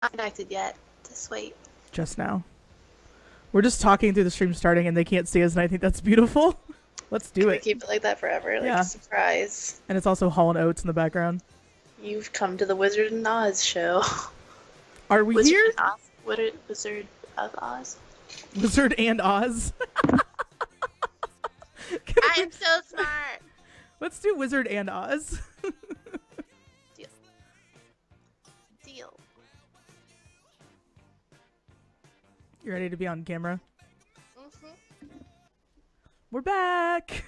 Not connected yet. Just wait. Just now. We're just talking through the stream starting and they can't see us, and I think that's beautiful. Let's do Can we it. keep it like that forever? Like Yeah. a surprise. And it's also Hall and Oates in the background. You've come to the Wizard and Oz show. Are we Wizard here? and Oz? Wizard of Oz? Wizard and Oz. I am so smart! Let's do Wizard and Oz. Deal. Deal. You ready to be on camera? Mm-hmm. We're back.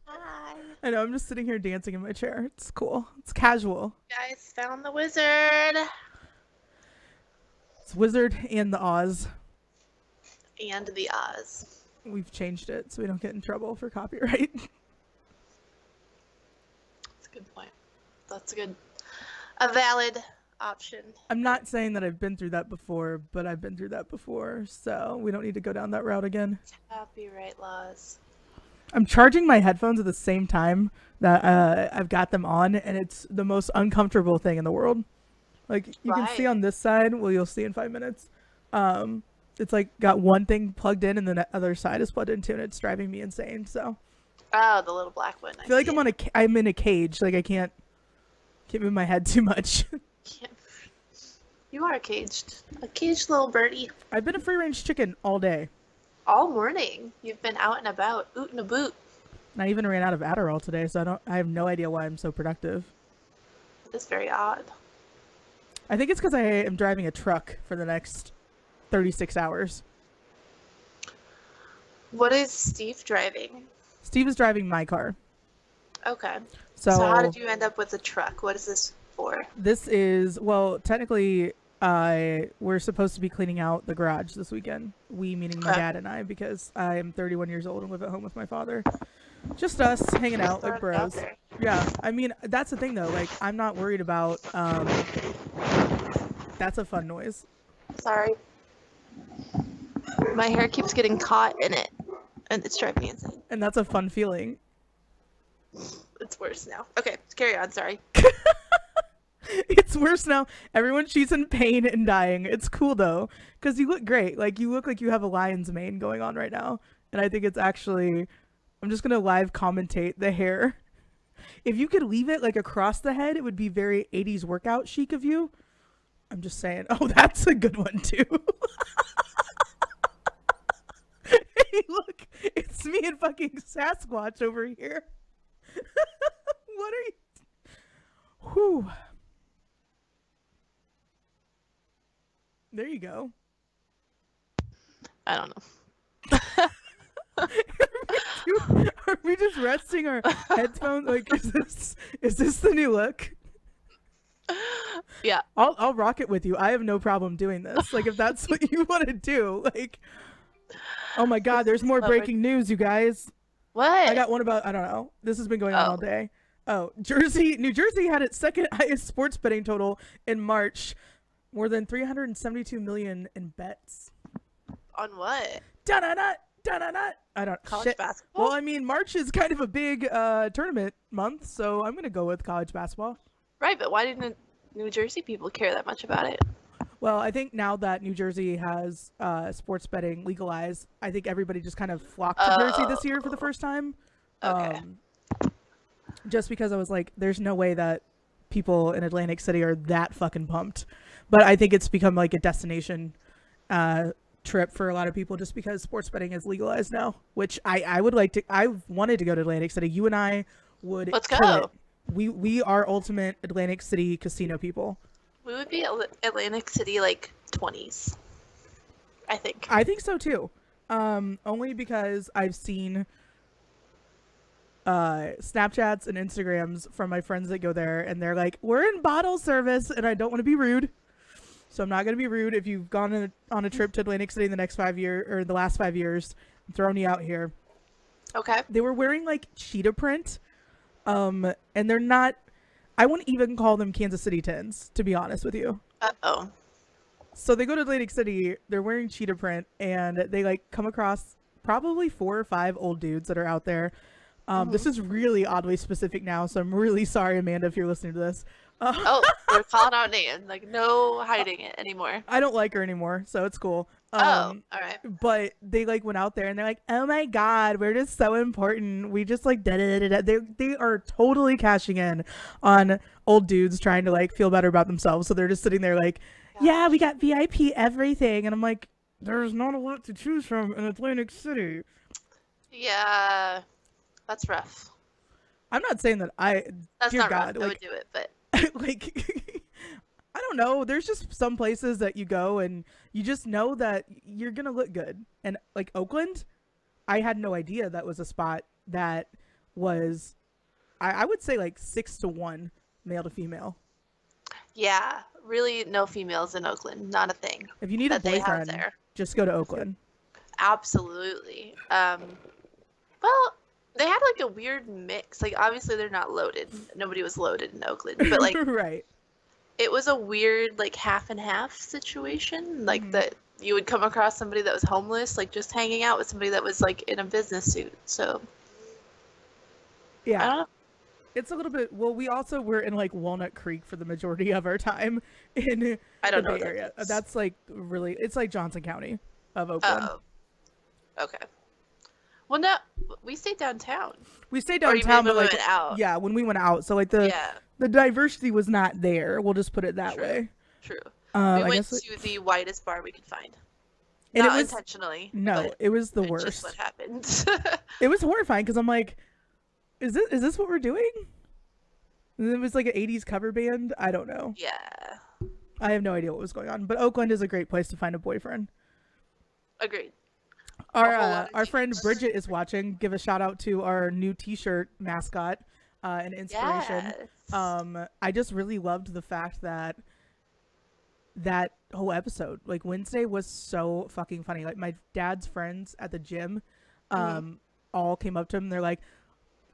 Hi. I know, I'm just sitting here dancing in my chair. It's cool. It's casual. Guys, found the wizard. It's Wizard and the Oz. And the Oz. We've changed it so we don't get in trouble for copyright. That's a good point. That's a valid option. I'm not saying that I've been through that before, but I've been through that before, so we don't need to go down that route again. Copyright laws. I'm charging my headphones at the same time that I've got them on, and it's the most uncomfortable thing in the world. Like, you can see on this side, well, you'll see in 5 minutes. It's like got one thing plugged in and the other side is plugged into, and it's driving me insane. So, oh, the little black one. I feel like I'm in a cage. Like, I can't move my head too much. You are caged. A caged little birdie. I've been a free range chicken all day. All morning. You've been out and about, oot and a boot. And I even ran out of Adderall today, so I have no idea why I'm so productive. It's very odd. I think it's because I am driving a truck for the next 36 hours. What is Steve driving? Steve is driving my car. Okay. So how did you end up with a truck? What is this for? This is, well, technically, we're supposed to be cleaning out the garage this weekend. We, meaning my dad and I, because I am 31 years old and live at home with my father. Just us hanging out like bros. Yeah, I mean, that's the thing though. Like, I'm not worried about, that's a fun noise. Sorry. My hair keeps getting caught in it, and it's driving me insane. And that's a fun feeling. It's worse now. Okay, carry on, sorry. It's worse now. Everyone, she's in pain and dying. It's cool though, because you look great. Like, you look like you have a lion's mane going on right now. And I think it's actually, I'm just going to live commentate the hair. If you could leave it like across the head, it would be very 80s workout chic of you. I'm just saying. Oh, that's a good one too. Hey, look, it's me and fucking Sasquatch over here. What are you? Whew. There you go. I don't know. Are we just resting our headphones? Like, is this the new look? Yeah. I'll rock it with you. I have no problem doing this. Like, if that's what you want to do. Like, oh my god, there's more breaking news, you guys. What? I got one about, I don't know. This has been going on all day. Oh, New Jersey had its second highest sports betting total in March. More than 372 million in bets. On what? Da-da-da, da-da-da. I don't College basketball? Well, I mean, March is kind of a big tournament month, so I'm going to go with college basketball. Right, but why didn't New Jersey people care that much about it? Well, I think now that New Jersey has sports betting legalized, I think everybody just kind of flocked to Jersey this year for the first time. Okay. Just because I was like, there's no way that people in Atlantic City are that fucking pumped. But I think it's become like a destination trip for a lot of people just because sports betting is legalized now, which I would like to. I've wanted to go to Atlantic City. You and I would. Let's kill go. it. We are ultimate Atlantic City casino people. We would be Atlantic City like 20s. I think. I think so too. Only because I've seen Snapchats and Instagrams from my friends that go there, and they're like, we're in bottle service, and I don't want to be rude. So I'm not going to be rude. If you've gone on a trip to Atlantic City in the next 5 years, or the last 5 years, I'm throwing you out here. Okay. They were wearing like cheetah print. And they're not, I wouldn't even call them Kansas City tins, to be honest with you. Uh-oh. So they go to Atlantic City, they're wearing cheetah print, and they like come across probably 4 or 5 old dudes that are out there. This is really oddly specific now, so I'm really sorry, Amanda, if you're listening to this. Oh, we're calling out names. Like, no hiding it anymore. I don't like her anymore, so it's cool. Oh, all right. But they like went out there and they're like, "Oh my god, we're just so important. We just like da da da da." They are totally cashing in on old dudes trying to like feel better about themselves. So they're just sitting there like, "Yeah, we got VIP everything," and I'm like, "There's not a lot to choose from in Atlantic City." Yeah, that's rough. I'm not saying that That's dear not God, rough. I like, would do it, but like I don't know. There's just some places that you go and you just know that you're gonna look good. And like Oakland, I had no idea that was a spot that was, I would say like 6-1 male to female. yeah, really, no females in Oakland. Not a thing If you need a that they have boyfriend, there. just go to Oakland. Absolutely. Well, they had like a weird mix. Like, obviously, they're not loaded. Nobody was loaded in Oakland, but like, Right. it was a weird like half and half situation. Like that you would come across somebody that was homeless, like just hanging out with somebody that was like in a business suit. So I Yeah. don't know. It's a little bit, well, we also were in like Walnut Creek for the majority of our time in I don't the know Bay what that Area. is. That's like really, it's like Johnson County of Oakland. Oh, okay. Well, no, we stayed downtown. We stayed Or you mean downtown, when but we like, went out? yeah, when we went out. So like Yeah, the diversity was not there. We'll just put it that True. way. true. We I went guess to the whitest bar we could find. and Not it was intentionally. no, but it was the it's just worst. what happened. It was horrifying because I'm like, is this what we're doing? And it was like an 80s cover band. I don't know. Yeah, I have no idea what was going on. But Oakland is a great place to find a boyfriend. agreed. Our A whole lot of our friend cheaters. Bridget is watching. Give a shout out to our new T-shirt mascot and inspiration. Yes. I just really loved the fact that that whole episode, like Wednesday, was so fucking funny. Like my dad's friends at the gym, all came up to him. And they're like,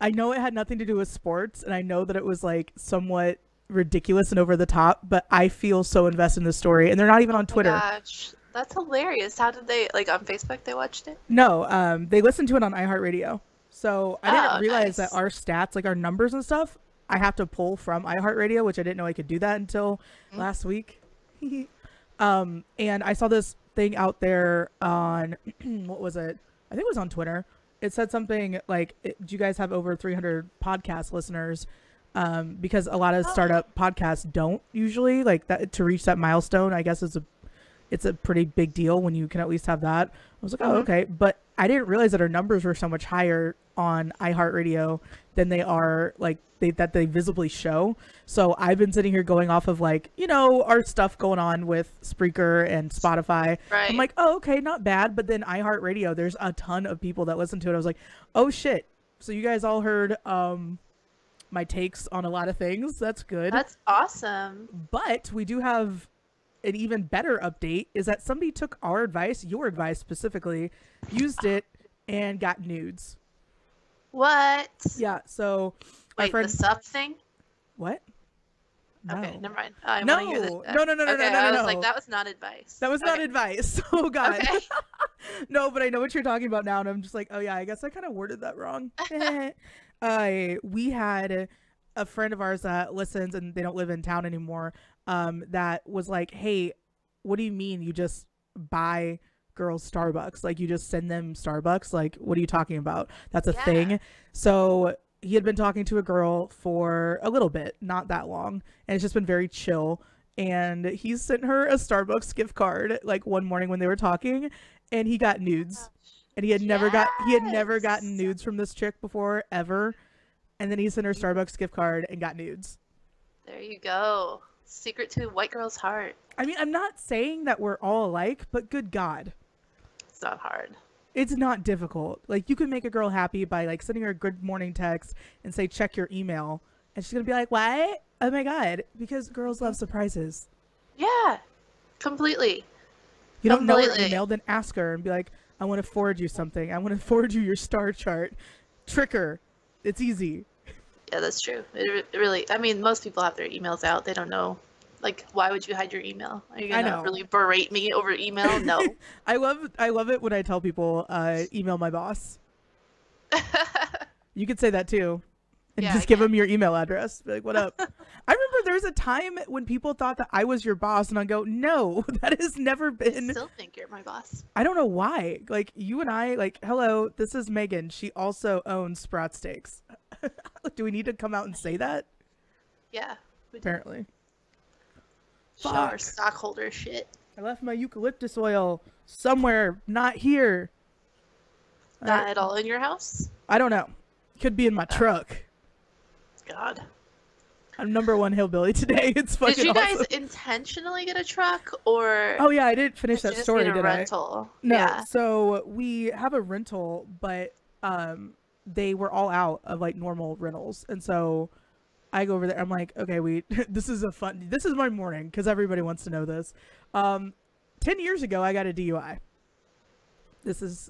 I know it had nothing to do with sports, and I know that it was like somewhat ridiculous and over the top, but I feel so invested in the story. And they're not even on Twitter. Gosh, that's hilarious. How did they, like, on Facebook they watched it? No, they listened to it on iHeartRadio. So I didn't Oh, realize that nice. our stats, like our numbers and stuff, I have to pull from iHeartRadio, which I didn't know I could do that until last week. And I saw this thing out there on what was it? I think it was on Twitter. It said something like, do you guys have over 300 podcast listeners? Because a lot of startup podcasts don't usually like that to reach that milestone. I guess it's a pretty big deal when you can at least have that. I was like, oh, okay. But I didn't realize that our numbers were so much higher on iHeartRadio than they are like that they visibly show. So I've been sitting here going off of like, you know, our stuff going on with Spreaker and Spotify. Right. I'm like, oh, okay, not bad. But then iHeartRadio, there's a ton of people that listen to it. I was like, oh shit. So you guys all heard my takes on a lot of things. That's good. That's awesome. But we do have an even better update is that somebody took our advice, your advice specifically, used it and got nudes. What? Yeah, so our Wait, friend the sub thing? what? No. Okay, never mind. I No. wanna hear this. No. Okay, I was like, that was not advice. That was not Okay. advice. Oh god. Okay. No, but I know what you're talking about now and I'm just like, oh yeah, I guess I kind of worded that wrong. We had a friend of ours that listens and they don't live in town anymore, that was like, hey, what do you mean you just buy girls Starbucks? Like you just send them Starbucks? Like what are you talking about? That's a thing. So he had been talking to a girl for a little bit, not that long, and it's just been very chill. And he sent her a Starbucks gift card like one morning when they were talking, and he got nudes. And he had never gotten nudes from this chick before ever. And then he sent her Starbucks gift card and got nudes. There you go. Secret to a white girl's heart. I mean, I'm not saying that we're all alike, but good God. It's not hard. It's not difficult. Like, you can make a girl happy by, like, sending her a good morning text and say, check your email. And she's going to be like, what? Oh, my God. Because girls love surprises. Yeah. Completely. You don't know her Completely. email, then ask her and be like, I want to forward you something. I want to forward you your star chart. Trick her. It's easy. Yeah, that's true. It really, I mean, most people have their emails out. They don't know. Like, why would you hide your email? Are you I gonna know. really berate me over email? No. I love it when I tell people, email my boss. You could say that too. And Yeah, just I give can. him your email address. Be like, what up? I remember there's a time when people thought that I was your boss, and I go, no, that has never I been. still think you're my boss. I don't know why. Like, you and I, like, hello, this is Megan. She also owns Sprout Steaks. Do we need to come out and say that? Yeah. We do. Apparently. Show our stockholder shit. I left my eucalyptus oil somewhere, not here. Not at all in your house? I don't know. Could be in my truck. God. I'm #1 hillbilly today. It's fucking Did you guys awesome. intentionally get a truck, or Oh yeah, I didn't finish did that you just story, get a did rental? I? No. Yeah. So we have a rental, but they were all out of like normal rentals, and so I go over there. I'm like, okay, this is my morning because everybody wants to know this. 10 years ago, I got a DUI. This is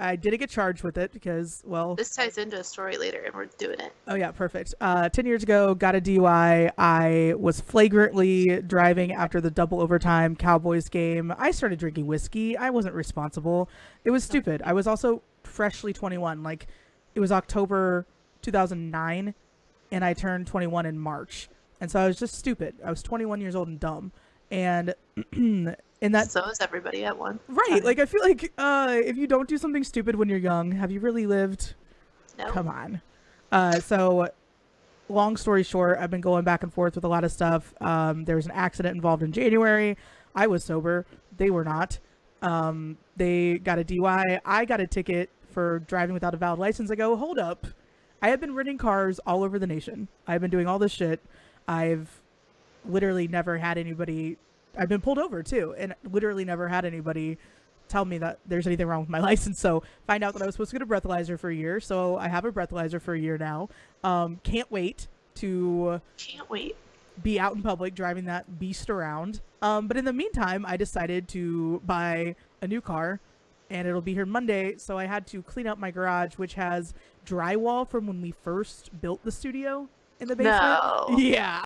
I didn't get charged with it because, well... This ties into a story later, and we're doing it. Oh, yeah, perfect. 10 years ago, got a DUI. I was flagrantly driving after the double overtime Cowboys game. I started drinking whiskey. I wasn't responsible. It was stupid. I was also freshly 21. Like, it was October 2009, and I turned 21 in March. And so I was just stupid. I was 21 years old and dumb. And... in that, so is everybody at one right time. Like, I feel like if you don't do something stupid when you're young, have you really lived? No. Come on. So long story short, I've been going back and forth with a lot of stuff. There was an accident involved in January. I was sober, they were not. They got a DUI. I got a ticket for driving without a valid license. I go, hold up, I have been renting cars all over the nation. I've been doing all this shit. I've literally never had anybody... I've been pulled over too, and literally never had anybody tell me that there's anything wrong with my license. So find out that I was supposed to get a breathalyzer for a year. So I have a breathalyzer for a year now. Can't wait to be out in public driving that beast around. But in the meantime, I decided to buy a new car, and it'll be here Monday. So I had to clean up my garage, which has drywall from when we first built the studio in the basement. No. Yeah.